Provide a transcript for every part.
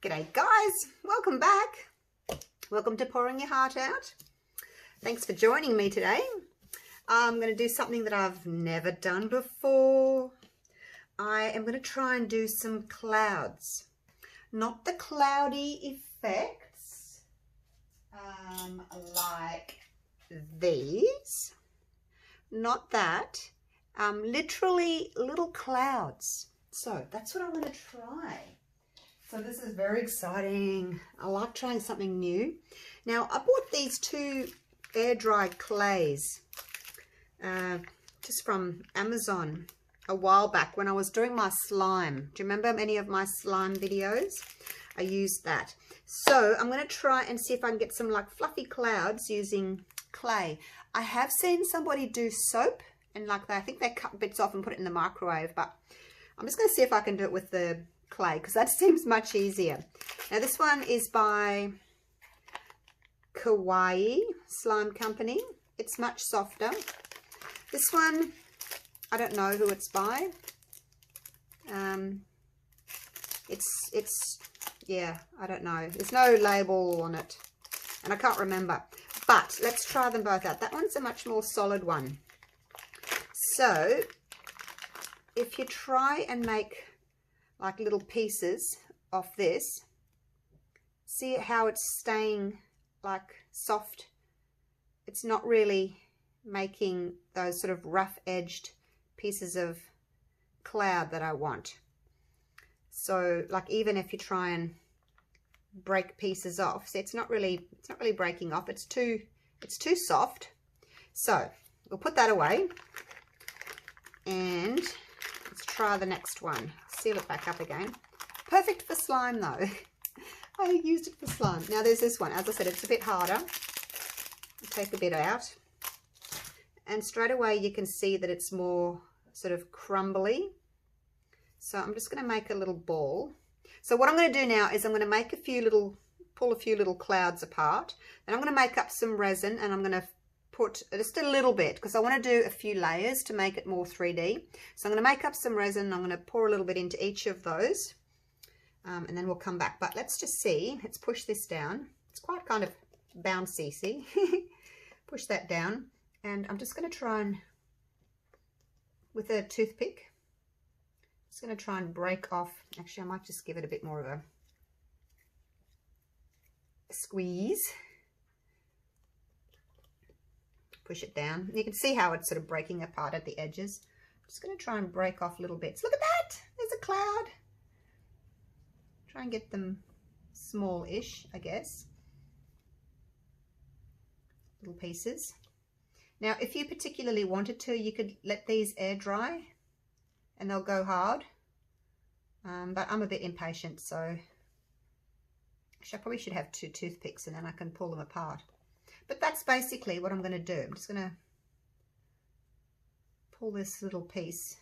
G'day guys, welcome back. Welcome to Pouring Your Heart Out. Thanks for joining me today. I'm going to do something that I've never done before. I am going to try and do some clouds. Not the cloudy effects like these. Not that. Literally little clouds. So that's what I'm going to try. So this is very exciting. I like trying something new. Now I bought these two air dried clays just from Amazon a while back when I was doing my slime. Do you remember any of my slime videos? I used that. So I'm going to try and see if I can get some like fluffy clouds using clay. I have seen somebody do soap and like I think they cut bits off and put it in the microwave, but I'm just going to see if I can do it with the clay because that seems much easier. Now this one is by Kawaii Slime Company. It's much softer. This one, I don't know who it's by. Yeah, I don't know. There's no label on it and I can't remember. But let's try them both out. That one's a much more solid one. So if you try and make like little pieces of this, see how it's staying like soft. It's not really making those sort of rough edged pieces of cloud that I want. So like even if you try and break pieces off, see it's not really breaking off. It's too soft. So we'll put that away and let's try the next one. Seal it back up again. Perfect for slime though. I used it for slime. Now there's this one. As I said, it's a bit harder. I'll take a bit out. And straight away you can see that it's more sort of crumbly. So I'm just going to make a little ball. So what I'm going to do now is I'm going to make pull a few little clouds apart. Then I'm going to make up some resin and I'm going to put just a little bit because I want to do a few layers to make it more 3D. So I'm going to make up some resin. I'm going to pour a little bit into each of those and then we'll come back. But let's just see. Let's push this down. It's quite kind of bouncy, see? Push that down and I'm just going to try and, with a toothpick, just going to try and break off. Actually, I might just give it a bit more of a squeeze. Push it down. You can see how it's sort of breaking apart at the edges. I'm just going to try and break off little bits. Look at that! There's a cloud. Try and get them small-ish, I guess. Little pieces. Now, if you particularly wanted to, you could let these air dry and they'll go hard. But I'm a bit impatient, so actually I probably should have two toothpicks and then I can pull them apart. But that's basically what I'm going to do. I'm just going to pull this little piece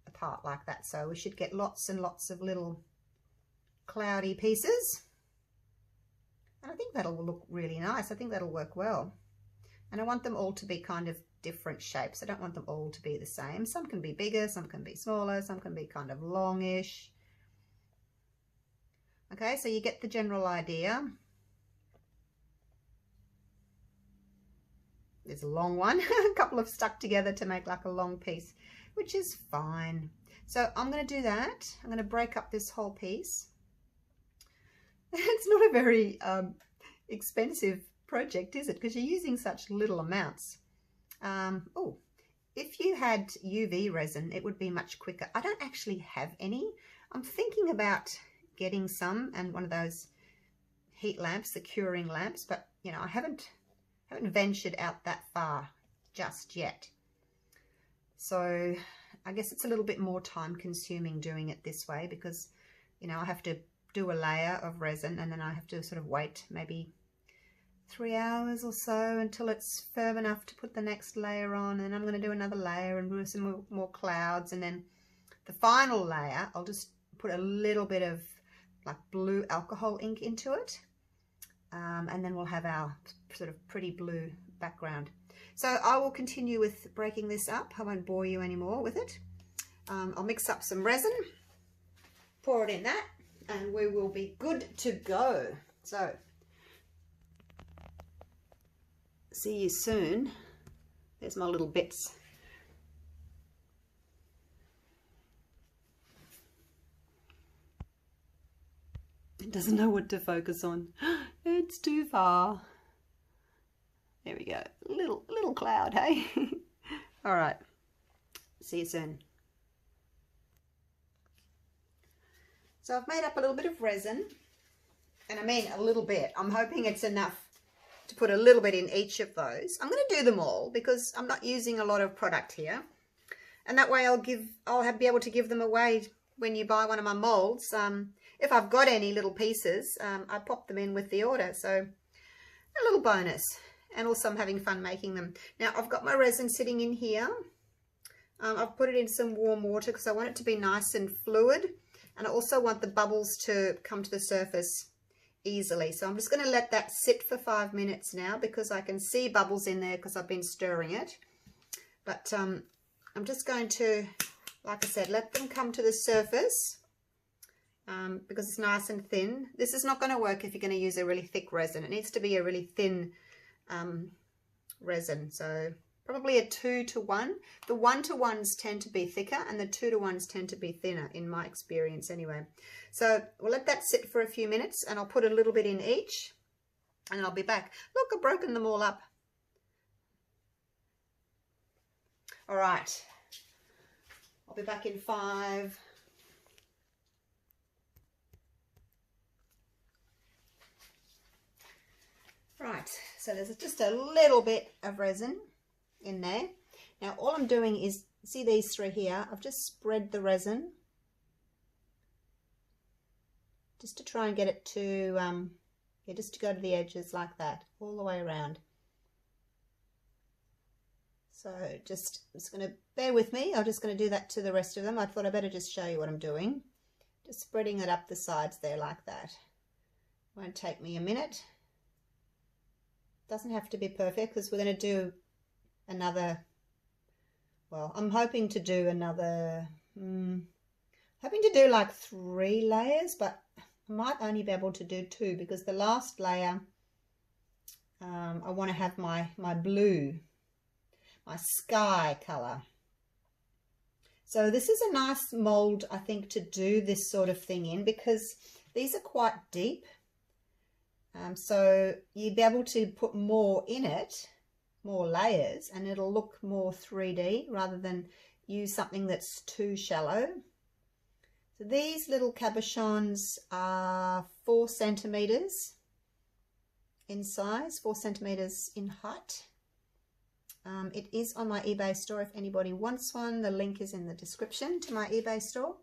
apart like that. So we should get lots and lots of little cloudy pieces. And I think that'll look really nice. I think that'll work well. And I want them all to be kind of different shapes. I don't want them all to be the same. Some can be bigger, some can be smaller, some can be kind of longish. Okay, so you get the general idea. There's a long one. A couple have stuck together to make like a long piece, which is fine. So I'm going to do that. I'm going to break up this whole piece. It's not a very expensive project, is it? Because you're using such little amounts. Oh, if you had UV resin, it would be much quicker. I don't actually have any. I'm thinking about getting some and one of those heat lamps, the curing lamps, but you know, I haven't ventured out that far just yet. So I guess it's a little bit more time consuming doing it this way because, you know, I have to do a layer of resin and then I have to sort of wait maybe 3 hours or so until it's firm enough to put the next layer on, and I'm going to do another layer and do some more clouds, and then the final layer I'll just put a little bit of like blue alcohol ink into it. And then we'll have our sort of pretty blue background. So I will continue with breaking this up. I won't bore you anymore with it. I'll mix up some resin, pour it in that, and we will be good to go. So, see you soon. There's my little bits. It doesn't know what to focus on. It's too far. There we go. Little cloud, hey? All right. See you soon. So I've made up a little bit of resin, and I mean a little bit. I'm hoping it's enough to put a little bit in each of those. I'm going to do them all because I'm not using a lot of product here, and that way I'll be able to give them away when you buy one of my molds. If I've got any little pieces, I pop them in with the order, so a little bonus. And also I'm having fun making them. Now I've got my resin sitting in here. I've put it in some warm water because I want it to be nice and fluid, and I also want the bubbles to come to the surface easily. So I'm just going to let that sit for 5 minutes now because I can see bubbles in there because I've been stirring it. But I'm just going to, like I said, let them come to the surface because it's nice and thin. This is not going to work if you're going to use a really thick resin. It needs to be a really thin resin. So probably a 2-to-1. The 1-to-1s tend to be thicker and the 2-to-1s tend to be thinner in my experience anyway. So we'll let that sit for a few minutes and I'll put a little bit in each and I'll be back. Look, I've broken them all up. All right. I'll be back in 5. Right, so there's just a little bit of resin in there. Now all I'm doing is, see these 3 here, I've just spread the resin just to try and get it to, just to go to the edges like that, all the way around. So I'm just going to bear with me. I'm just going to do that to the rest of them. I thought I'd better just show you what I'm doing. Just spreading it up the sides there like that. Won't take me a minute. Doesn't have to be perfect because we're going to do another, well, I'm hoping to do another, hoping to do like 3 layers, but I might only be able to do 2 because the last layer, I want to have my blue, my sky color. So this is a nice mold, I think, to do this sort of thing in because these are quite deep. So you'll be able to put more in it, more layers, and it'll look more 3D rather than use something that's too shallow. So these little cabochons are 4 centimeters in size, 4 centimeters in height. It is on my eBay store if anybody wants one. The link is in the description to my eBay store.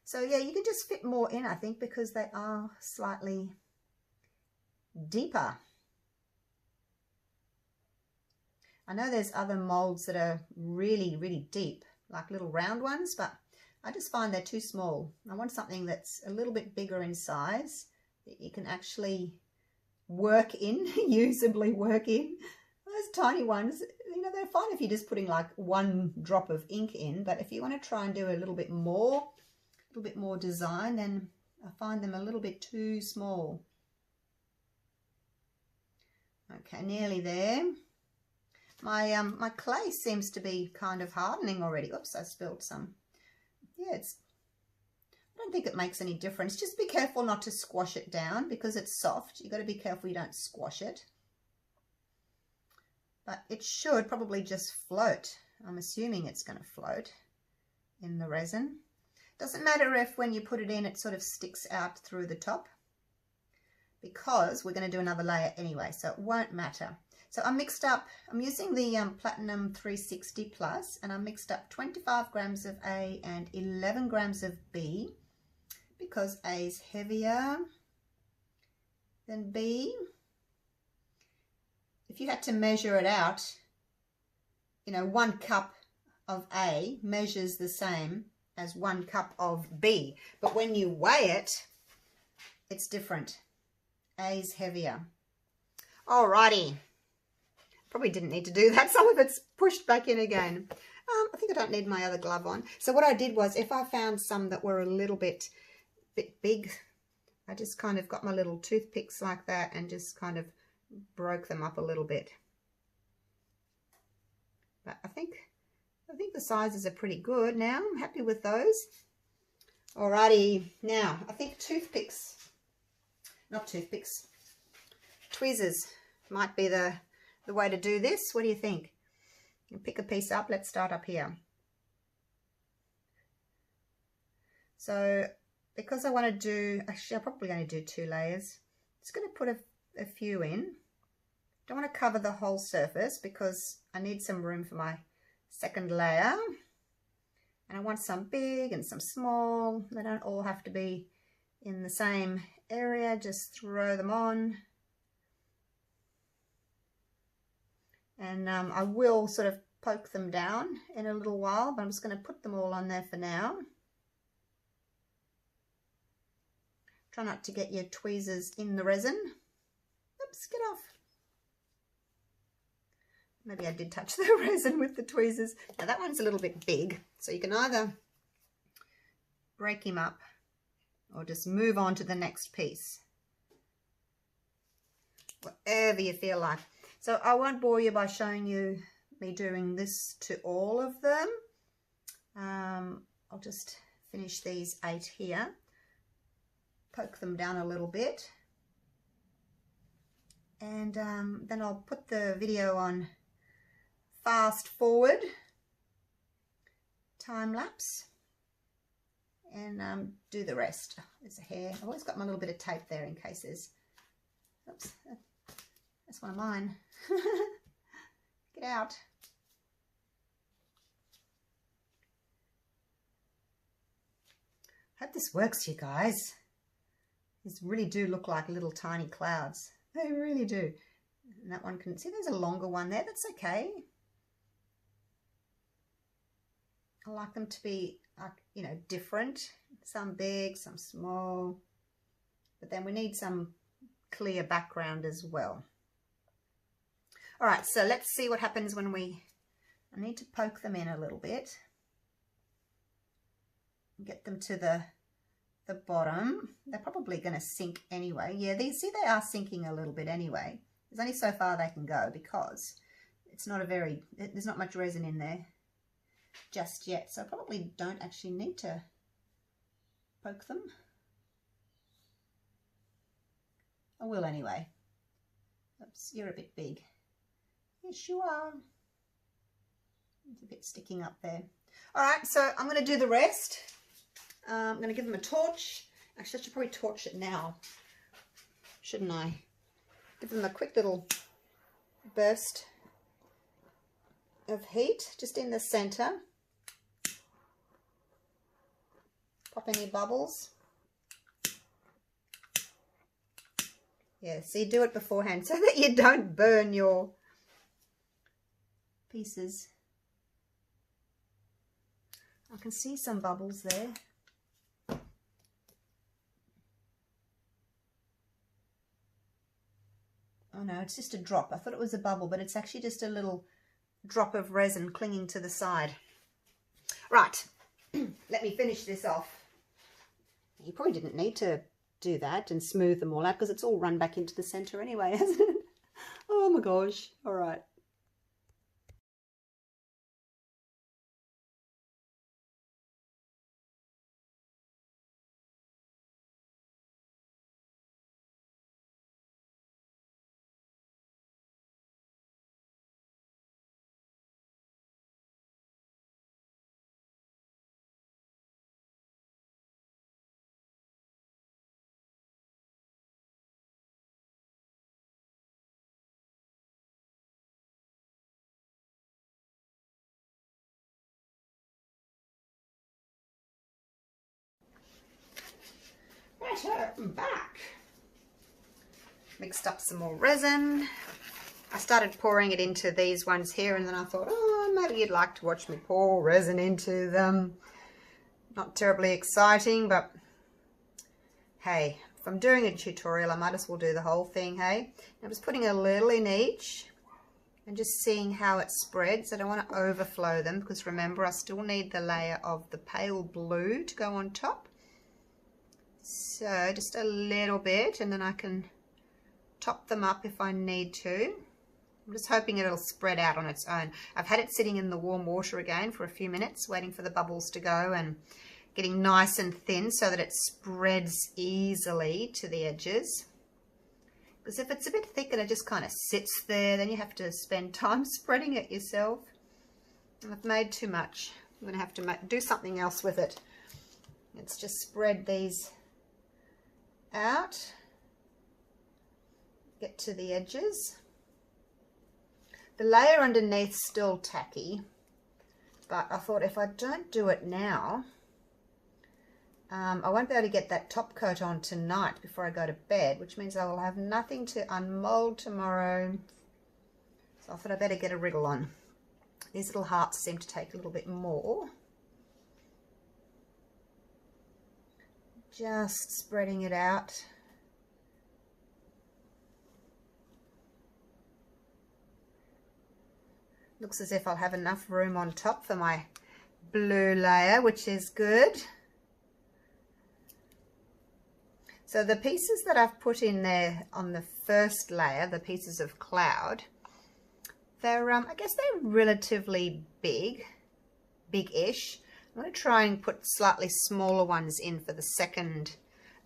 So yeah, you can just fit more in, I think, because they are slightly deeper. I know there's other molds that are really, really deep, like little round ones, but I just find they're too small. I want something that's a little bit bigger in size that you can actually work in, usably work in. Those tiny ones, you know, they're fine if you're just putting like 1 drop of ink in, but if you want to try and do a little bit more design, then I find them a little bit too small. Okay, nearly there. My clay seems to be kind of hardening already. Oops, I spilled some. Yeah, I don't think it makes any difference. Just be careful not to squash it down because it's soft. You've got to be careful you don't squash it. But it should probably just float. I'm assuming it's going to float in the resin. Doesn't matter if when you put it in it sort of sticks out through the top, because we're going to do another layer anyway, so it won't matter. So I mixed up, I'm using the Platinum 360 Plus, and I mixed up 25 grams of A and 11 grams of B, because A is heavier than B. If you had to measure it out, you know, 1 cup of A measures the same as 1 cup of B, but when you weigh it, it's different. A is heavier. Alrighty. Probably didn't need to do that. Some of it's pushed back in again. I think I don't need my other glove on. So what I did was, if I found some that were a little bit big, I just kind of got my little toothpicks like that and just kind of broke them up a little bit. But I think the sizes are pretty good now. I'm happy with those. Alrighty, now I think tweezers might be the way to do this. What do you think? You pick a piece up. Let's start up here. So because I want to do, actually I'm probably going to do 2 layers. Just going to put a few in. Don't want to cover the whole surface because I need some room for my second layer. And I want some big and some small. They don't all have to be in the same area. Just throw them on. And I will sort of poke them down in a little while, but I'm just going to put them all on there for now. Try not to get your tweezers in the resin. Oops, get off. Maybe I did touch the resin with the tweezers. Now that one's a little bit big, so you can either break him up or just move on to the next piece. Whatever you feel like. So I won't bore you by showing you me doing this to all of them. I'll just finish these 8 here. Poke them down a little bit. And then I'll put the video on fast forward time lapse and do the rest. There's a hair. I've always got my little bit of tape there in case there's, oops, that's one of mine. Get out. Hope this works, you guys. These really do look like little tiny clouds. They really do. And that one can, see there's a longer one there. That's okay. I like them to be, you know, different. Some big, some small. But then we need some clear background as well. All right, so let's see what happens when I need to poke them in a little bit. Get them to the bottom. They're probably going to sink anyway. Yeah, they are sinking a little bit anyway. There's only so far they can go because it's not there's not much resin in there just yet. So I probably don't actually need to poke them. I will anyway. Oops, you're a bit big. Yes, you are. It's a bit sticking up there. All right, so I'm going to do the rest. I'm going to give them a torch. Actually, I should probably torch it now, shouldn't I? Give them a quick little burst of heat just in the center. Pop any bubbles. Yeah, so you do it beforehand so that you don't burn your pieces. I can see some bubbles there. Oh no, it's just a drop. I thought it was a bubble, but it's actually just a little drop of resin clinging to the side. Right, let me finish this off. You probably didn't need to do that and smooth them all out because it's all run back into the center anyway, hasn't it? Oh my gosh. All right. Right, I'm back. Mixed up some more resin. I started pouring it into these ones here and then I thought, oh, maybe you'd like to watch me pour resin into them. Not terribly exciting, but hey, if I'm doing a tutorial, I might as well do the whole thing, hey? I'm just putting a little in each and just seeing how it spreads. I don't want to overflow them because remember, I still need the layer of the pale blue to go on top. So just a little bit, and then I can top them up if I need to. I'm just hoping it'll spread out on its own. I've had it sitting in the warm water again for a few minutes, waiting for the bubbles to go and getting nice and thin so that it spreads easily to the edges. Because if it's a bit thick and it just kind of sits there, then you have to spend time spreading it yourself. And I've made too much. I'm going to have to do something else with it. Let's just spread these out. Get to the edges. The layer underneath's still tacky, but I thought if I don't do it now, I won't be able to get that top coat on tonight before I go to bed, which means I will have nothing to unmold tomorrow. So I thought I'd better get a wriggle on. These little hearts seem to take a little bit more. Just spreading it out. Looks as if I'll have enough room on top for my blue layer, which is good. So the pieces that I've put in there on the first layer, the pieces of cloud, they're, I guess they're relatively big-ish. I'm going to try and put slightly smaller ones in for the second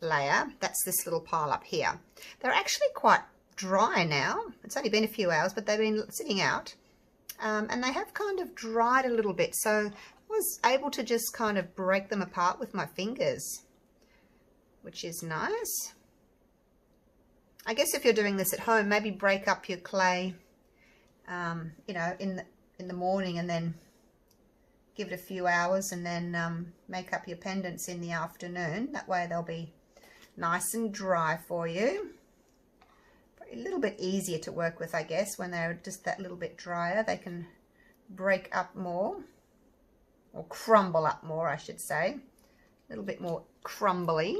layer. That's this little pile up here. They're actually quite dry now. It's only been a few hours, but they've been sitting out. And they have kind of dried a little bit, so I was able to just kind of break them apart with my fingers, which is nice. I guess if you're doing this at home, maybe break up your clay, you know, in the morning, and then give it a few hours, and then make up your pendants in the afternoon. That way they'll be nice and dry for you. A little bit easier to work with, I guess, when they're just that little bit drier. They can break up more, or crumble up more, I should say. A little bit more crumbly.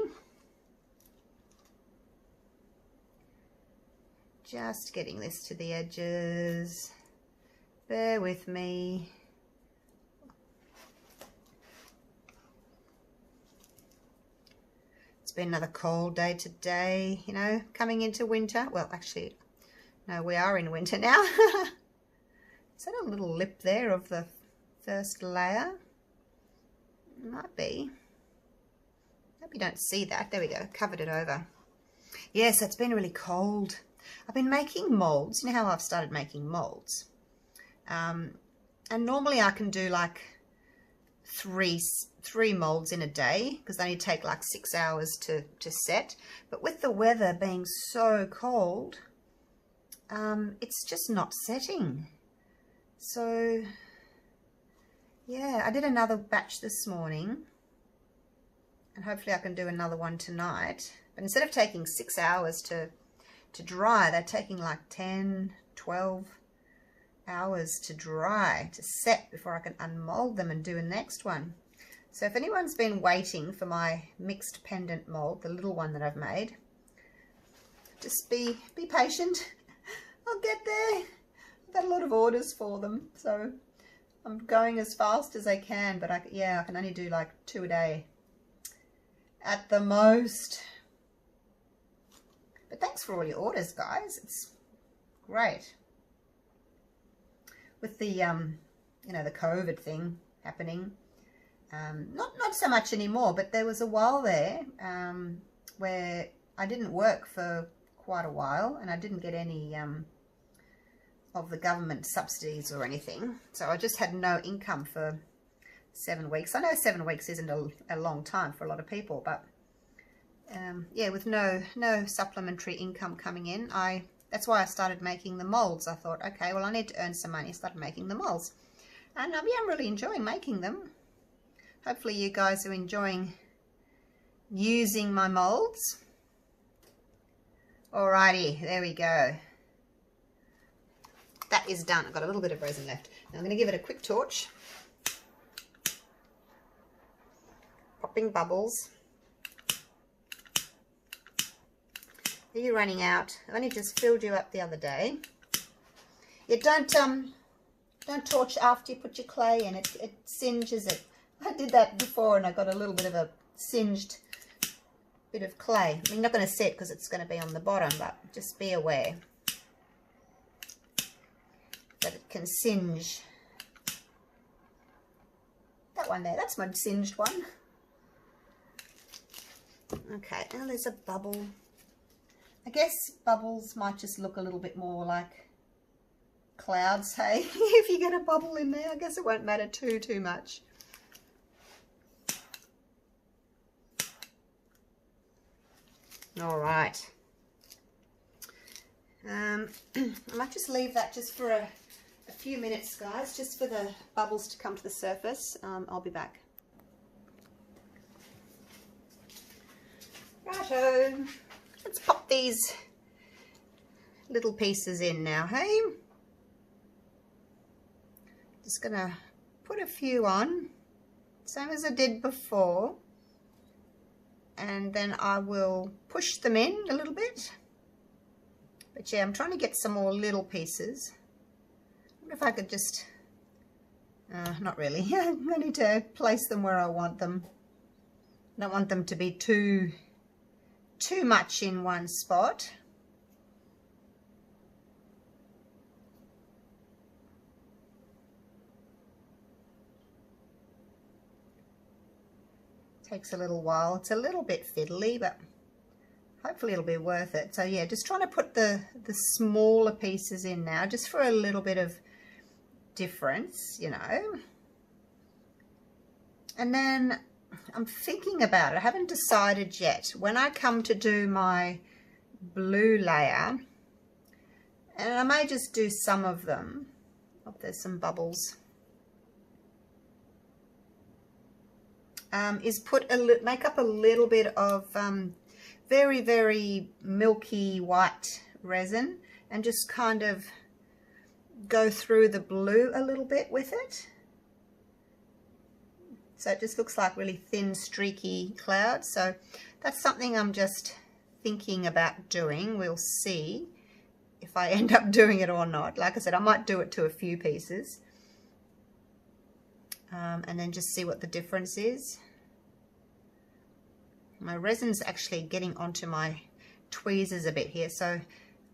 Just getting this to the edges. Bear with me. Been another cold day today, you know, coming into winter. Well, actually, no, we are in winter now. Is that a little lip there of the first layer? Might be. Hope you don't see that. There we go, covered it over. Yes, it's been really cold. I've been making molds. You know how I've started making molds? And normally I can do like three molds in a day, because they only take like 6 hours to set. But with the weather being so cold, it's just not setting. So yeah, I did another batch this morning, and hopefully I can do another one tonight. But instead of taking 6 hours to dry, they're taking like 10, 12 hours to dry, to set, before I can unmold them and do a next one. So if anyone's been waiting for my mixed pendant mold, the little one that I've made, just be patient. I'll get there. I've had a lot of orders for them, so I'm going as fast as I can, but I can only do like 2 a day at the most. But thanks for all your orders, guys. It's great. With the, you know, the COVID thing happening, not so much anymore, but there was a while there where I didn't work for quite a while, and I didn't get any of the government subsidies or anything. So I just had no income for 7 weeks. I know 7 weeks isn't a long time for a lot of people, but yeah, with no supplementary income coming in, that's why I started making the molds. I thought, okay, well, I need to earn some money. I started making the molds, and yeah, I'm really enjoying making them. Hopefully you guys are enjoying using my molds. Alrighty, there we go. That is done. I've got a little bit of resin left. Now I'm going to give it a quick torch. Popping bubbles. Are you running out? I only just filled you up the other day. You don't torch after you put your clay in. It singes it. I did that before, and I got a little bit of a singed bit of clay. I mean, not going to set because it's going to be on the bottom, but just be aware that it can singe. That one there, that's my singed one. Okay, now there's a bubble. I guess bubbles might just look a little bit more like clouds, hey? If you get a bubble in there, I guess it won't matter too much. All right. I might just leave that just for a few minutes, guys, just for the bubbles to come to the surface. I'll be back. Righto. Let's pop these little pieces in now, hey? Just gonna put a few on, same as I did before. And then I will push them in a little bit. But yeah, I'm trying to get some more little pieces. I wonder if I could just, not really. I need to place them where I want them. I don't want them to be too much in one spot. Takes a little while. It's a little bit fiddly, but hopefully it'll be worth it. So yeah, just trying to put the smaller pieces in now, just for a little bit of difference, you know. And then I'm thinking about it. I haven't decided yet. When I come to do my blue layer, and I may just do some of them. Oh, there's some bubbles. Is make up a little bit of very, very milky white resin and just kind of go through the blue a little bit with it. So it just looks like really thin, streaky clouds. So that's something I'm just thinking about doing. We'll see if I end up doing it or not. Like I said, I might do it to a few pieces. And then just see what the difference is. My resin's actually getting onto my tweezers a bit here, so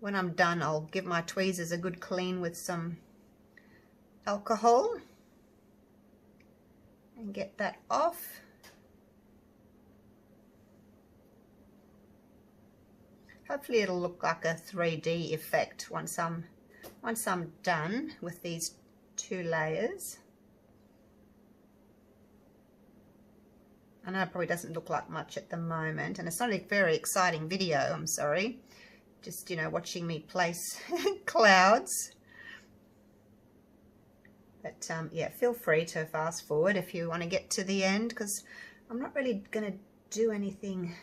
when I'm done I'll give my tweezers a good clean with some alcohol and get that off. Hopefully it'll look like a 3D effect once I'm done with these two layers. I know it probably doesn't look like much at the moment, and it's not a very exciting video, I'm sorry. Just, you know, watching me place clouds. But yeah, feel free to fast forward if you want to get to the end, because I'm not really going to do anything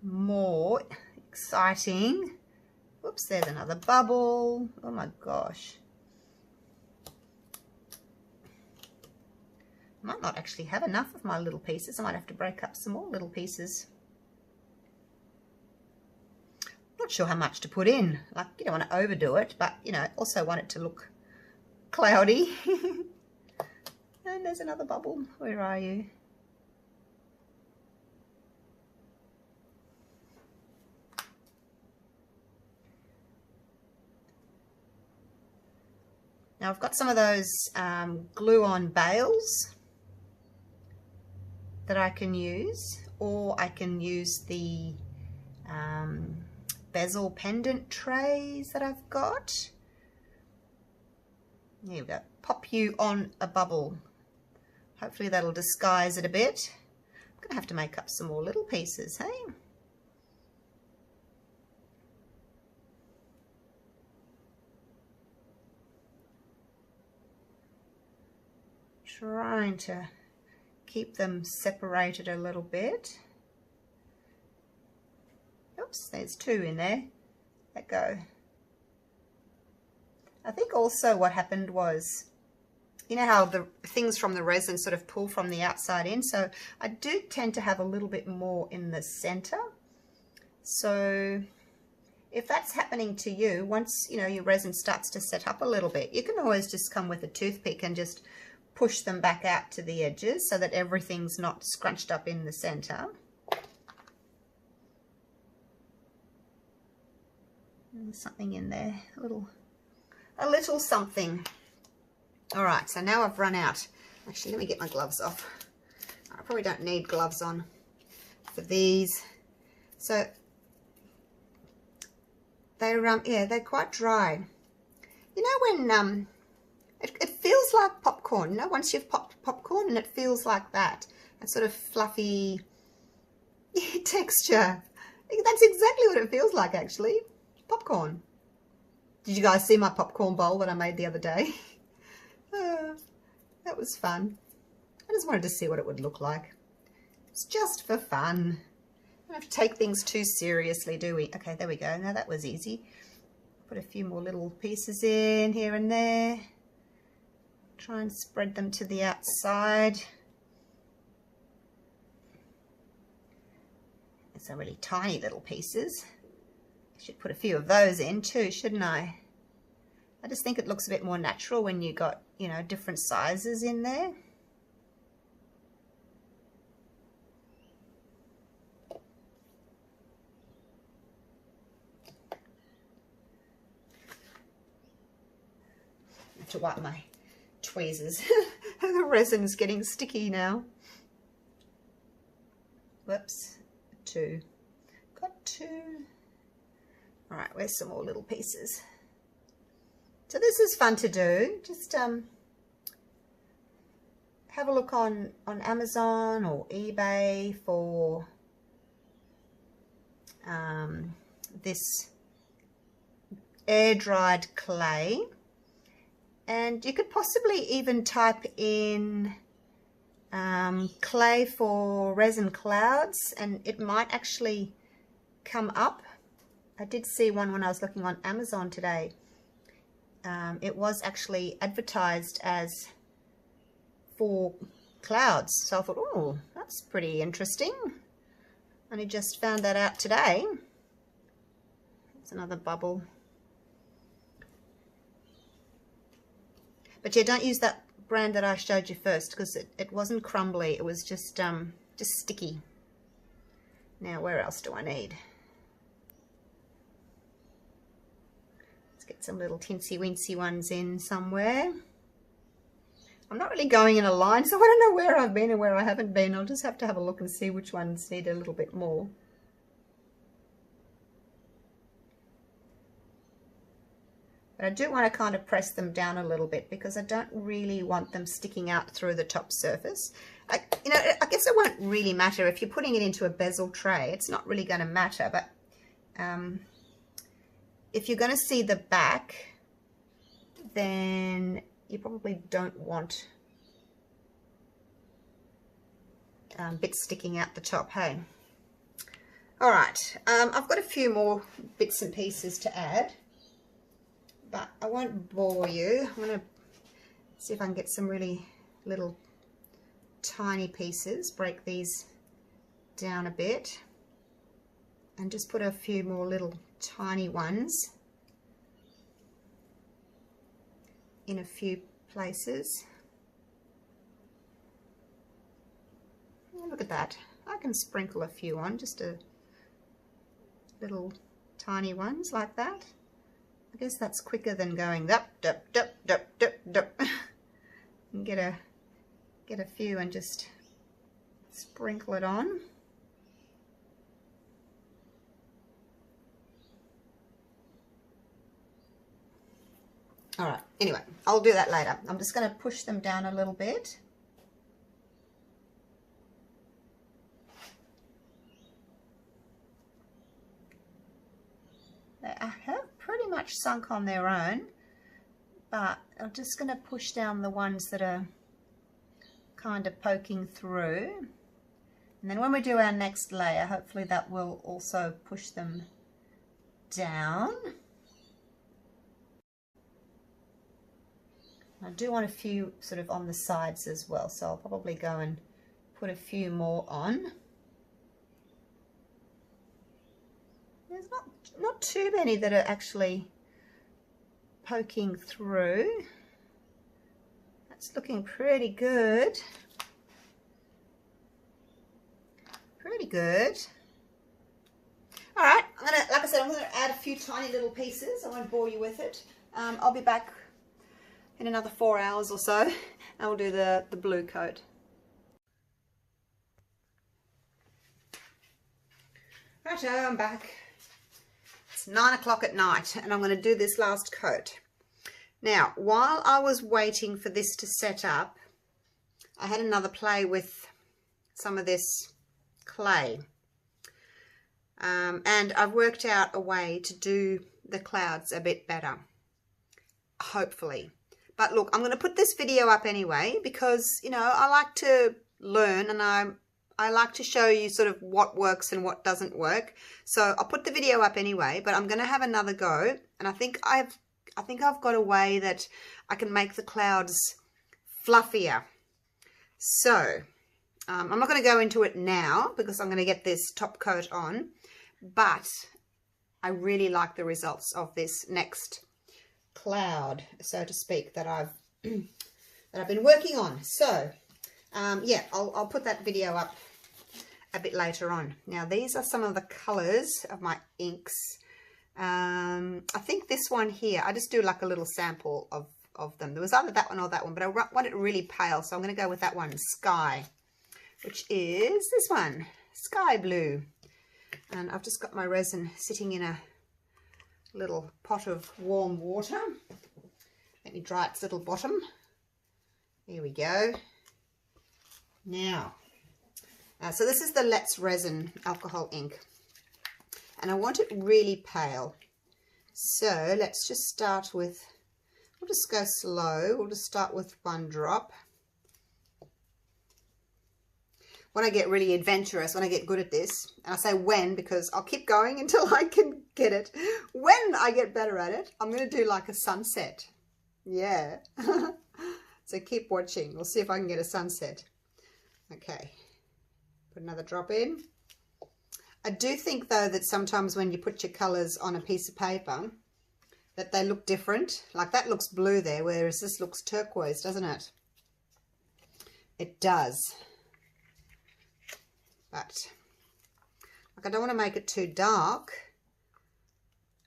more exciting. Whoops, there's another bubble. Oh my gosh. I might not actually have enough of my little pieces. I might have to break up some more little pieces. Not sure how much to put in. Like, you don't want to overdo it, but, you know, also want it to look cloudy. And there's another bubble. Where are you? Now I've got some of those glue-on bales that I can use, or I can use the bezel pendant trays that I've got. There we go. Pop you on a bubble. Hopefully that'll disguise it a bit. I'm going to have to make up some more little pieces, hey? Trying to keep them separated a little bit. Oops, there's two in there. Let go. I think also what happened was, you know how the things from the resin sort of pull from the outside in, so I do tend to have a little bit more in the center. So if that's happening to you, once, you know, your resin starts to set up a little bit, you can always just come with a toothpick and just push them back out to the edges so that everything's not scrunched up in the center. There's something in there, a little something. All right, so now I've run out. Actually, let me get my gloves off. I probably don't need gloves on for these. So they're yeah, they're quite dry. You know when it feels like popcorn, you know, once you've popped popcorn and it feels like that sort of fluffy texture. That's exactly what it feels like, actually. Popcorn. Did you guys see my popcorn bowl that I made the other day? That was fun. I just wanted to see what it would look like. It's just for fun. We don't have to take things too seriously, do we? Okay, there we go. Now that was easy. Put a few more little pieces in here and there. Try and spread them to the outside. Some really tiny little pieces. I should put a few of those in too, shouldn't I? I just think it looks a bit more natural when you got, you know, different sizes in there. I have to wipe my tweezers. The resin's getting sticky now. Whoops. Got two. All right, where's some more little pieces? So this is fun to do. Just have a look on Amazon or eBay for this air-dried clay, and you could possibly even type in clay for resin clouds, and it might actually come up. I did see one when I was looking on Amazon today. It was actually advertised as for clouds, so I thought, oh, that's pretty interesting. Only just found that out today. It's another bubble. But yeah, don't use that brand that I showed you first, because it wasn't crumbly, it was just sticky. Now where else do I need? Let's get some little tinsy wincy ones in somewhere. I'm not really going in a line, so I don't know where I've been and where I haven't been. I'll just have to have a look and see which ones need a little bit more. But I do want to kind of press them down a little bit, because I don't really want them sticking out through the top surface. You know, I guess it won't really matter if you're putting it into a bezel tray. It's not really going to matter, but if you're going to see the back, then you probably don't want bits sticking out the top, hey? All right, I've got a few more bits and pieces to add, but I won't bore you. I'm going to see if I can get some really little tiny pieces, break these down a bit, and just put a few more little tiny ones in a few places. Oh, look at that. I can sprinkle a few on, just a little tiny ones like that. I guess that's quicker than going up, dup, dup, dup, dup, dup. And get a few and just sprinkle it on. All right, anyway, I'll do that later. I'm just going to push them down a little bit. They have pretty much sunk on their own, but I'm just going to push down the ones that are kind of poking through. And then when we do our next layer, hopefully that will also push them down. I do want a few sort of on the sides as well, so I'll probably go and put a few more on. There's not too many that are actually poking through. That's looking pretty good. Pretty good. All right, like I said, I'm gonna add a few tiny little pieces. I won't bore you with it. I'll be back in another 4 hours or so, and we'll do the blue coat. Righto, I'm back. It's 9 o'clock at night, and I'm going to do this last coat. Now, while I was waiting for this to set up, I had another play with some of this clay. And I've worked out a way to do the clouds a bit better, hopefully. But look, I'm going to put this video up anyway because, you know, I like to learn, and I like to show you sort of what works and what doesn't work. So I'll put the video up anyway, but I'm going to have another go, and I think I've got a way that I can make the clouds fluffier. So I'm not going to go into it now because I'm going to get this top coat on, but I really like the results of this next cloud, so to speak, that I've been working on. So yeah, I'll put that video up a bit later on. Now, these are some of the colors of my inks. I think this one here, I just do like a little sample of them. There was either that one or that one, but I want it really pale, so I'm going to go with that one, Sky, which is this one, Sky Blue. And I've just got my resin sitting in a little pot of warm water. Let me dry its little bottom. Here we go. Now, so this is the Let's Resin alcohol ink, and I want it really pale. So let's just start with, we'll just go slow. We'll just start with 1 drop. When I get really adventurous, when I get good at this, and I say when because I'll keep going until I can get it. When I get better at it, I'm going to do like a sunset. Yeah. So keep watching. We'll see if I can get a sunset. Okay. Put another drop in. I do think though that sometimes when you put your colours on a piece of paper that they look different. Like that looks blue there, whereas this looks turquoise, doesn't it? It does. But like, I don't want to make it too dark,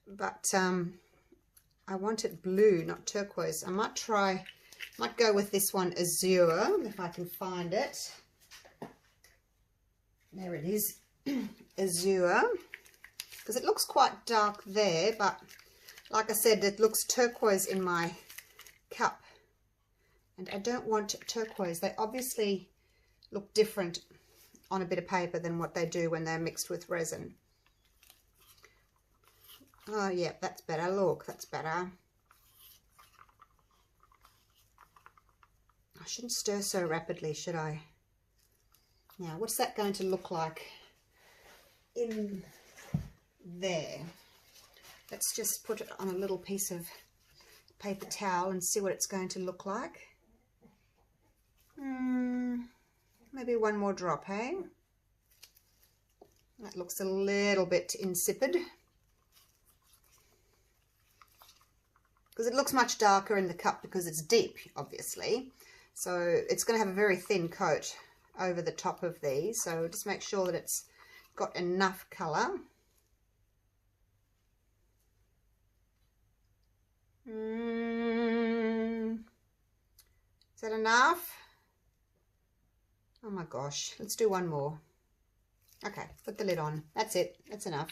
but I want it blue, not turquoise. I might go with this one, Azure, if I can find it. There it is, Azure, because it looks quite dark there, but like I said, it looks turquoise in my cup, and I don't want turquoise. They obviously look different on a bit of paper than what they do when they're mixed with resin. Oh yeah, that's better. Look, that's better. I shouldn't stir so rapidly, should I? Now, what's that going to look like in there? Let's just put it on a little piece of paper towel and see what it's going to look like. Maybe 1 more drop, hey? That looks a little bit insipid, because it looks much darker in the cup because it's deep, obviously. So it's going to have a very thin coat over the top of these. So just make sure that it's got enough colour. Is that enough? Oh my gosh, let's do 1 more. Okay, put the lid on. That's it. That's enough.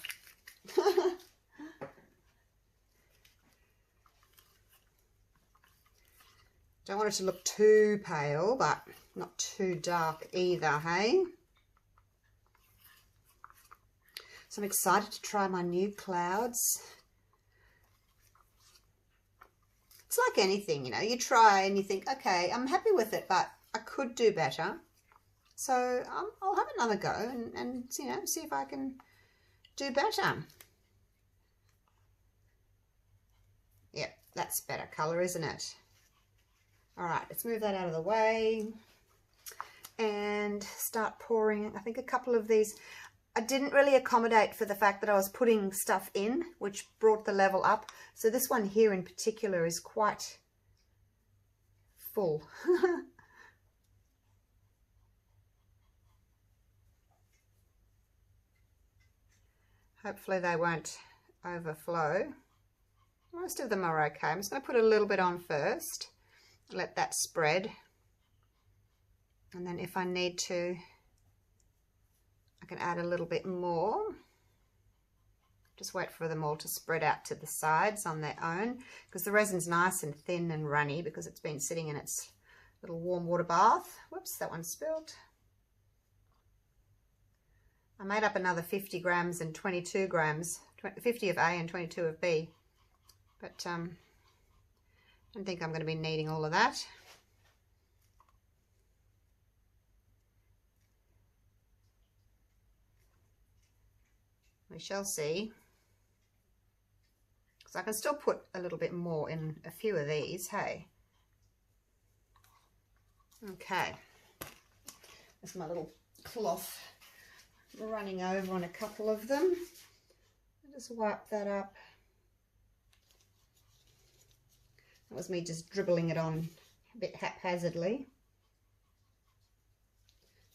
Don't want it to look too pale, but not too dark either, hey? So I'm excited to try my new clouds. It's like anything, you know, you try and you think, okay, I'm happy with it, but I could do better. So I'll have another go and you know, see if I can do better. Yep, that's better colour, isn't it? All right, let's move that out of the way and start pouring. I think a couple of these, I didn't really accommodate for the fact that I was putting stuff in, which brought the level up. So this one here in particular is quite full. Hopefully they won't overflow. Most of them are okay. I'm just going to put a little bit on first, let that spread, and then if I need to, I can add a little bit more. Just wait for them all to spread out to the sides on their own, because the resin's nice and thin and runny because it's been sitting in its little warm water bath. Whoops, that one spilled. I made up another 50 grams and 22 grams, 50 of A and 22 of B. But I don't think I'm going to be needing all of that. We shall see. Because I can still put a little bit more in a few of these, hey? Okay. There's my little cloth running over on a couple of them. I'll just wipe that up. That was me just dribbling it on a bit haphazardly.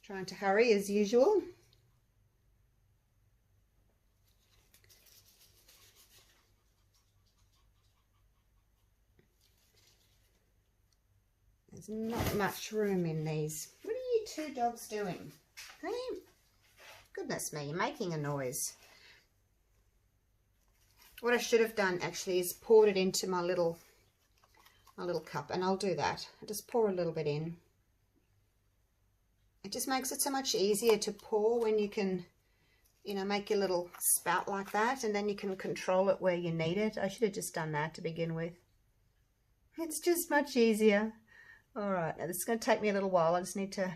Trying to hurry as usual. There's not much room in these. What are you two dogs doing? Hey? Goodness me, you're making a noise. What I should have done actually is poured it into my little cup, and I'll do that. I just pour a little bit in. It just makes it so much easier to pour when you can, you know, make your little spout like that, and then you can control it where you need it. I should have just done that to begin with. It's just much easier. All right, now this is going to take me a little while. I just need to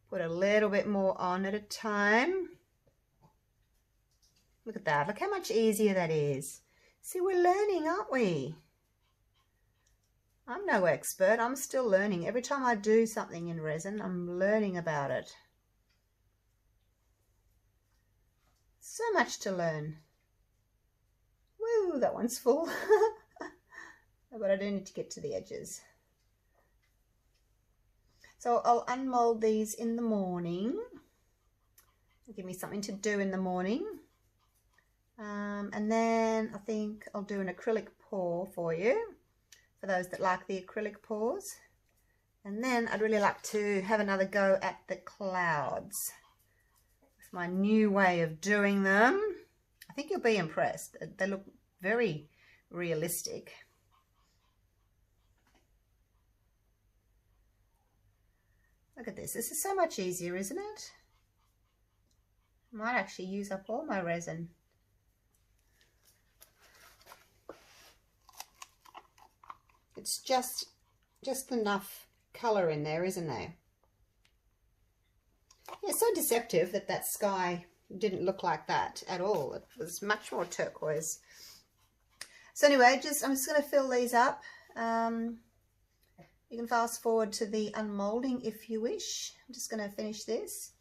put a little bit more on at a time. Look at that. Look how much easier that is. See, we're learning, aren't we? I'm no expert. I'm still learning. Every time I do something in resin, I'm learning about it. So much to learn. Woo, that one's full. But I do need to get to the edges. So I'll unmold these in the morning. Give me something to do in the morning. And then I think I'll do an acrylic pour for you, for those that like the acrylic pours. And then I'd really like to have another go at the clouds with my new way of doing them. I think you'll be impressed. They look very realistic. Look at this. This is so much easier, isn't it? I might actually use up all my resin. It's just enough colour in there, isn't there? Yeah, it's so deceptive that that sky didn't look like that at all. It was much more turquoise. So anyway, I'm just going to fill these up. You can fast forward to the unmolding if you wish. I'm just going to finish this.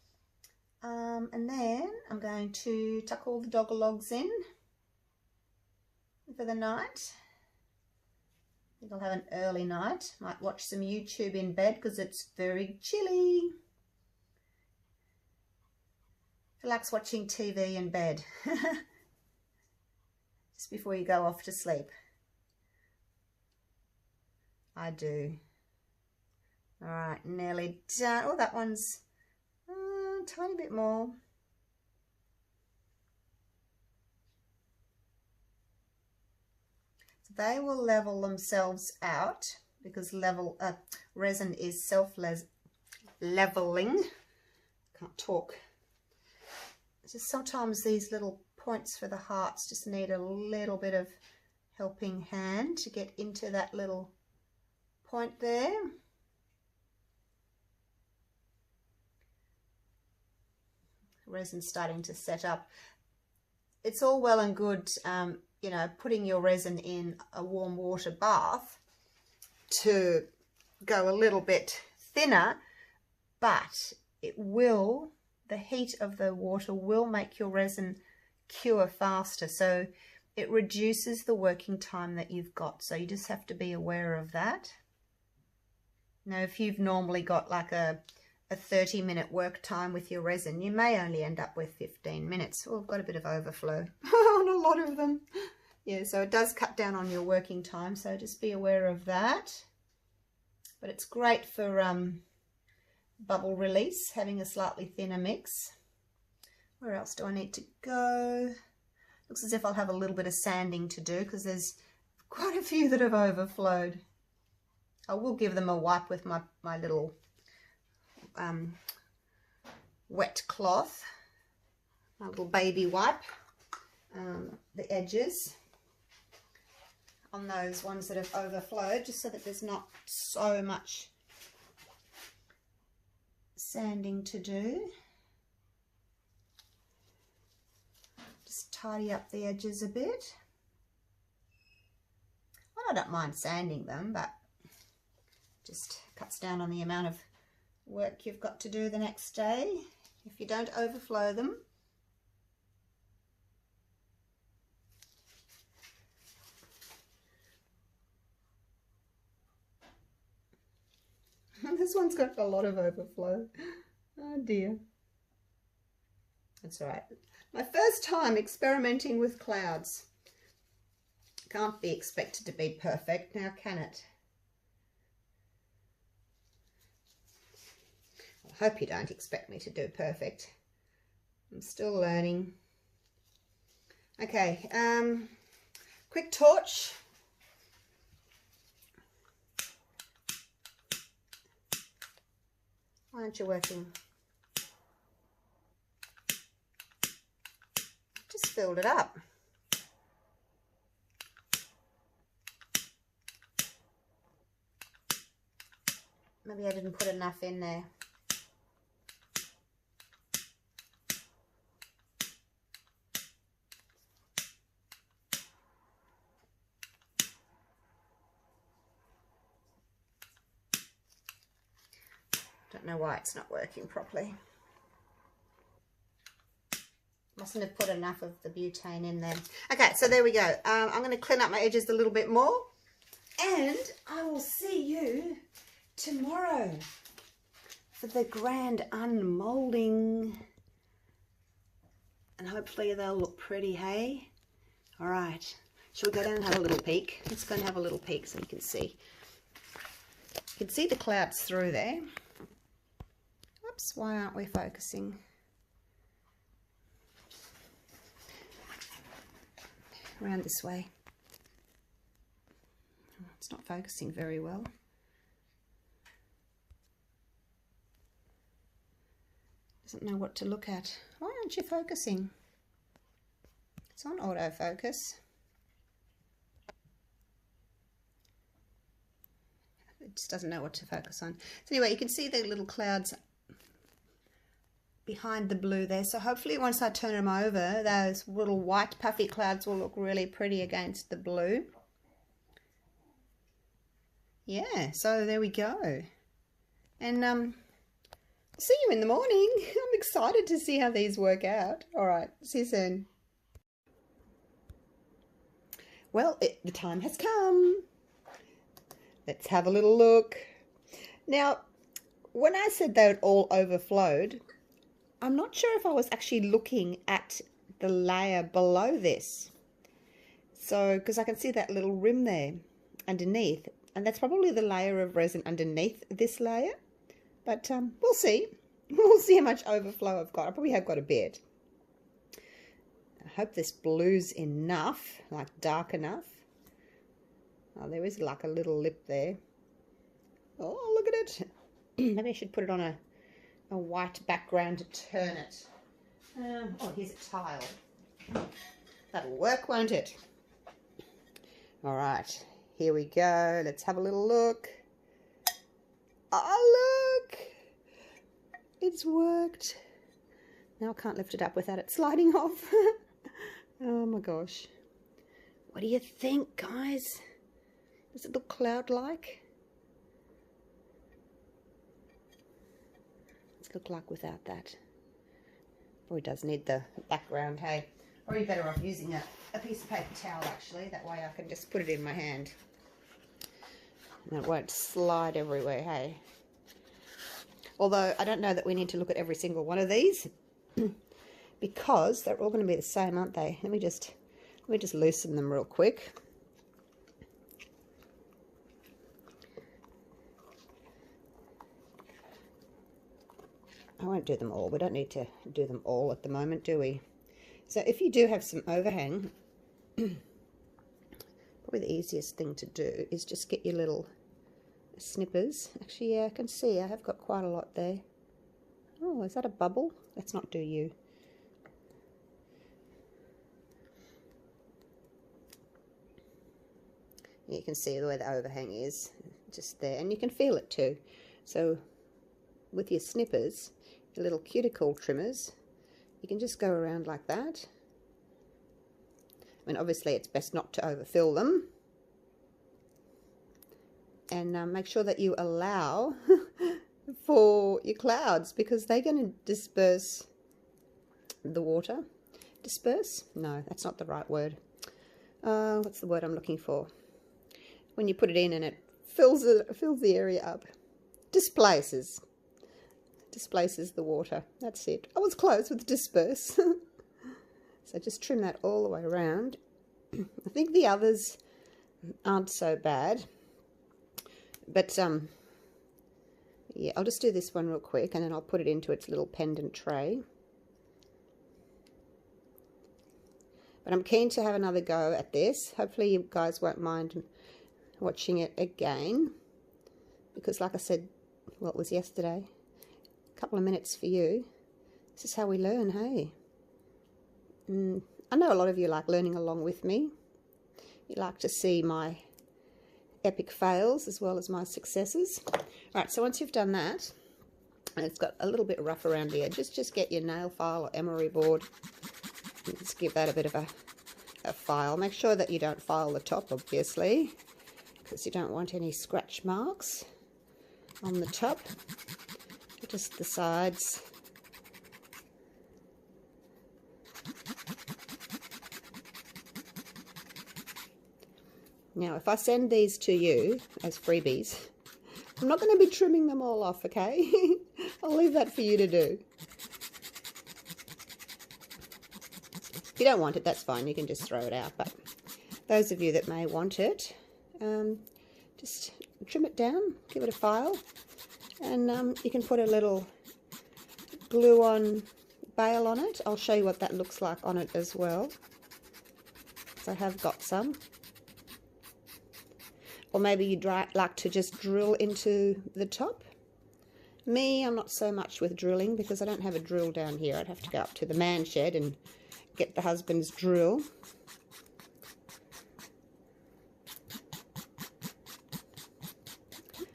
And then I'm going to tuck all the dogger logs in for the night. I think I'll have an early night. Might watch some YouTube in bed because it's very chilly. Who likes watching TV in bed? Just before you go off to sleep. I do. All right, nearly done. Oh, that one's a tiny bit more. So they will level themselves out because resin is self-leveling. Can't talk. Just sometimes these little points for the hearts just need a little bit of helping hand to get into that little point there. Resin's starting to set up. It's all well and good, you know, putting your resin in a warm water bath to go a little bit thinner, but it will, the heat of the water will make your resin cure faster. So it reduces the working time that you've got. So you just have to be aware of that. Now, if you've normally got like a a 30-minute work time with your resin. You may only end up with 15 minutes. Oh, I've got a bit of overflow on a lot of them. Yeah, so it does cut down on your working time, so just be aware of that. But it's great for bubble release, having a slightly thinner mix. Where else do I need to go? Looks as if I'll have a little bit of sanding to do because there's quite a few that have overflowed. I will give them a wipe with my little wet cloth, my little baby wipe, the edges on those ones that have overflowed, just so that there's not so much sanding to do. Just tidy up the edges a bit. Well, I don't mind sanding them, but just cuts down on the amount of work you've got to do the next day if you don't overflow them. This one's got a lot of overflow. Oh dear. That's all right. My first time experimenting with clouds. Can't be expected to be perfect, now can it? I hope you don't expect me to do perfect. I'm still learning. Okay, quick torch. Why aren't you working? Just filled it up. Maybe I didn't put enough in there. Don't know why it's not working properly. Mustn't have put enough of the butane in there. Okay, so there we go. I'm going to clean up my edges a little bit more, and I will see you tomorrow for the grand unmolding, and hopefully they'll look pretty. Hey, all right, shall we go down and have a little peek? Let's go and have a little peek so you can see. You can see the clouds through there. Oops, why aren't we focusing? Around this way. It's not focusing very well. Doesn't know what to look at. Why aren't you focusing? It's on autofocus. It just doesn't know what to focus on. So anyway, you can see the little clouds behind the blue there. So hopefully once I turn them over, those little white puffy clouds will look really pretty against the blue. Yeah, so there we go. And see you in the morning. I'm excited to see how these work out. All right, see you soon. Well, the time has come. Let's have a little look. Now, when I said they all overflowed, I'm not sure if I was actually looking at the layer below this. So, because I can see that little rim there underneath, and that's probably the layer of resin underneath this layer. But we'll see. We'll see how much overflow I've got. I probably have got a bit. I hope this blue's enough, like dark enough. Oh, there is like a little lip there. Oh, look at it. Maybe I should put it on a white background to turn it. Oh, here's a tile. That'll work, won't it? All right, here we go. Let's have a little look. Oh, look. It's worked. Now I can't lift it up without it sliding off. Oh my gosh. What do you think, guys? Does it look cloud-like? Let's look like without that. Probably does need the background, hey? Probably better off using a piece of paper towel, actually. That way I can just put it in my hand. And it won't slide everywhere, hey? Although I don't know that we need to look at every single one of these because they're all going to be the same, aren't they? Let me just loosen them real quick. I won't do them all. We don't need to do them all at the moment, do we? So if you do have some overhang, probably the easiest thing to do is just get your little snippers. Actually, yeah, I can see I have got quite a lot there. Oh, is that a bubble? Let's not do you. You can see where the overhang is, just there, and you can feel it too. So with your snippers, your little cuticle trimmers, you can just go around like that. I mean, obviously it's best not to overfill them. And make sure that you allow for your clouds, because they're going to disperse the water. Disperse? No, that's not the right word. What's the word I'm looking for? When you put it in and it fills the area up. Displaces the water. That's it. I was close with disperse. So just trim that all the way around. I think the others aren't so bad. But yeah, I'll just do this one real quick and then I'll put it into its little pendant tray. But I'm keen to have another go at this. Hopefully you guys won't mind watching it again, because like I said, well, it was yesterday, a couple of minutes for you. This is how we learn, hey? I know a lot of you like learning along with me. You like to see my epic fails as well as my successes. Right, so once you've done that, and it's got a little bit rough around the edges, just get your nail file or emery board and just give that a bit of a file. Make sure that you don't file the top, obviously, because you don't want any scratch marks on the top, just the sides. Now, if I send these to you as freebies, I'm not going to be trimming them all off, okay? I'll leave that for you to do. If you don't want it, that's fine. You can just throw it out. But those of you that may want it, just trim it down, give it a file, and you can put a little glue-on bail on it. I'll show you what that looks like on it as well. So I have got some. Or maybe you'd like to just drill into the top. Me, I'm not so much with drilling because I don't have a drill down here. I'd have to go up to the man shed and get the husband's drill.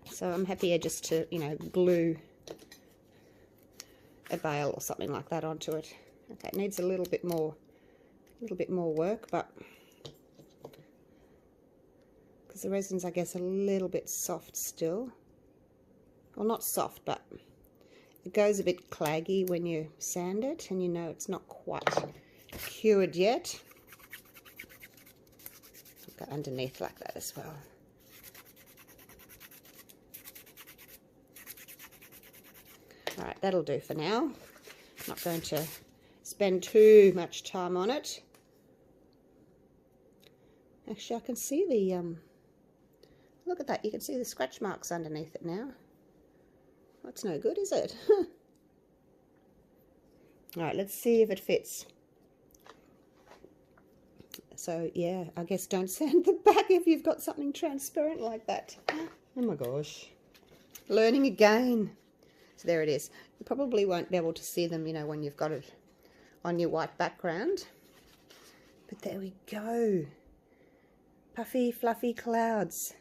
So I'm happier just to, you know, glue a bail or something like that onto it. Okay, it needs a little bit more work, but because the resin's, I guess, a little bit soft still. Well, not soft, but it goes a bit claggy when you sand it, and you know it's not quite cured yet. I'll go underneath like that as well. Alright, that'll do for now. I'm not going to spend too much time on it. Actually, I can see the, look at that, you can see the scratch marks underneath it now. That's no good, is it? Alright, let's see if it fits. So, yeah, I guess don't sand the back if you've got something transparent like that. Oh my gosh. Learning again. So there it is. You probably won't be able to see them, you know, when you've got it on your white background. But there we go. Puffy, fluffy clouds.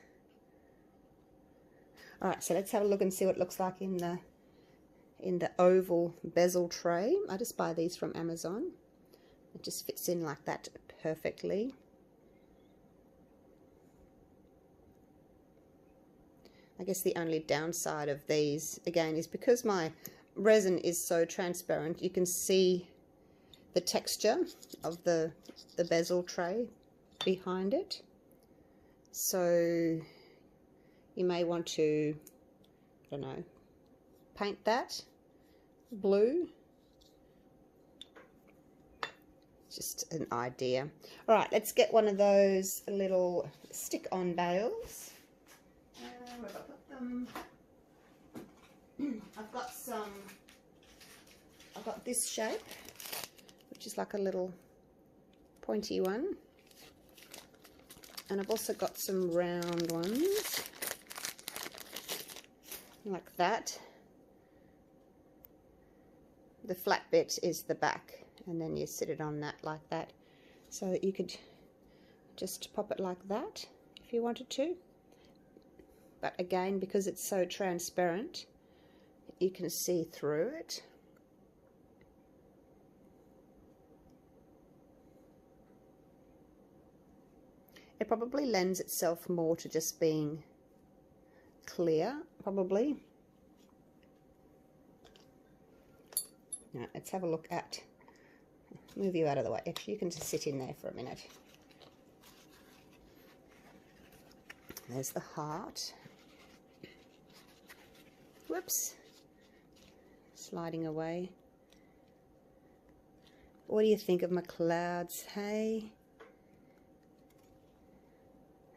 Alright, so let's have a look and see what it looks like in the oval bezel tray. I just buy these from Amazon. It just fits in like that perfectly. I guess the only downside of these, again, is because my resin is so transparent, you can see the texture of the bezel tray behind it. So you may want to, I don't know, paint that blue. Just an idea. All right, let's get one of those little stick-on bales. Where have I put them? I've got this shape, which is like a little pointy one. And I've also got some round ones, like that. The flat bit is the back, and then you sit it on that like that. So that you could just pop it like that if you wanted to. But again, because it's so transparent, you can see through it. It probably lends itself more to just being clear, probably. Now, let's have a look at, move you out of the way. Actually, you can just sit in there for a minute. There's the heart. Whoops. Sliding away. What do you think of my clouds, hey?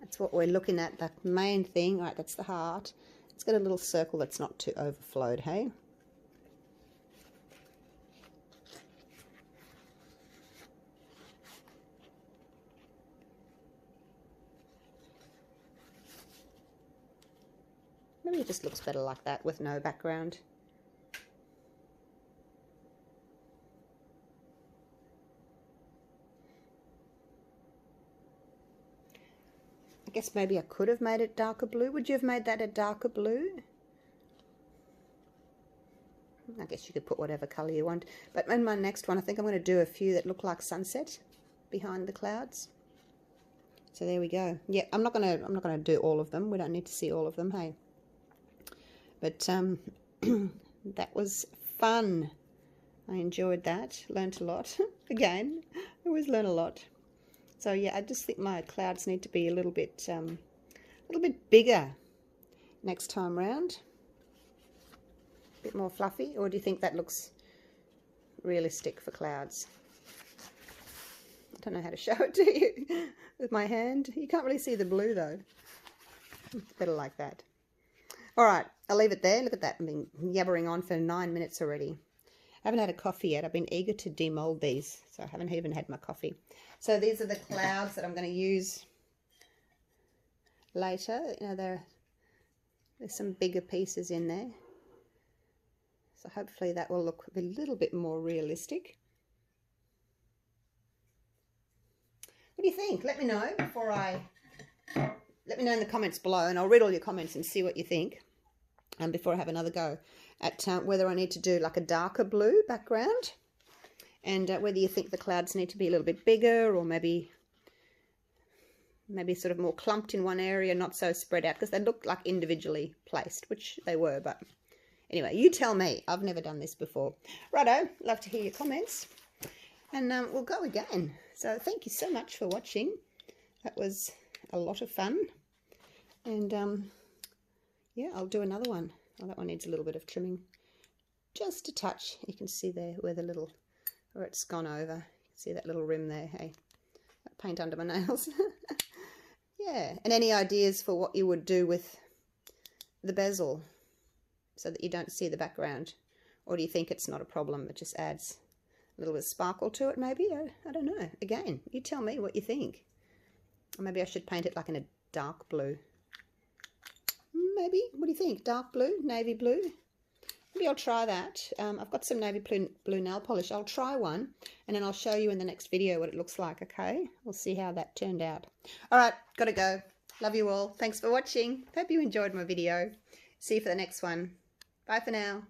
That's what we're looking at, that main thing. Right, that's the heart. It's got a little circle that's not too overflowed, hey? Maybe it just looks better like that with no background. I guess maybe I could have made it darker blue. Would you have made that a darker blue? I guess you could put whatever colour you want. But in my next one, I think I'm going to do a few that look like sunset behind the clouds. So there we go. Yeah, I'm not gonna do all of them. We don't need to see all of them, hey. But that was fun. I enjoyed that. Learned a lot. Again, I always learn a lot. So yeah, I just think my clouds need to be a little bit bigger next time round. A bit more fluffy. Or do you think that looks realistic for clouds? I don't know how to show it to you with my hand. You can't really see the blue though. It's better like that. All right, I'll leave it there. Look at that. I've been yabbering on for 9 minutes already. I haven't had a coffee yet. I've been eager to demold these, so I haven't even had my coffee. So these are the clouds that I'm going to use later. You know, there's some bigger pieces in there. So hopefully that will look a little bit more realistic. What do you think? Let me know let me know in the comments below, and I'll read all your comments and see what you think. Before I have another go at whether I need to do like a darker blue background, and whether you think the clouds need to be a little bit bigger, or maybe sort of more clumped in one area, not so spread out, because they look like individually placed, which they were. But anyway, you tell me. I've never done this before. Righto, love to hear your comments, and we'll go again. So thank you so much for watching. That was a lot of fun, and yeah, I'll do another one. Oh, that one needs a little bit of trimming, just a touch. You can see there where where it's gone over. You can see that little rim there, hey? That paint under my nails. Yeah, and any ideas for what you would do with the bezel so that you don't see the background? Or do you think it's not a problem, it just adds a little bit of sparkle to it maybe? I don't know. Again, you tell me what you think. Or maybe I should paint it like in a dark blue. Maybe. What do you think? Dark blue? Navy blue? Maybe I'll try that. I've got some navy blue nail polish. I'll try one, and then I'll show you in the next video what it looks like, okay? We'll see how that turned out. All right, gotta go. Love you all. Thanks for watching. Hope you enjoyed my video. See you for the next one. Bye for now.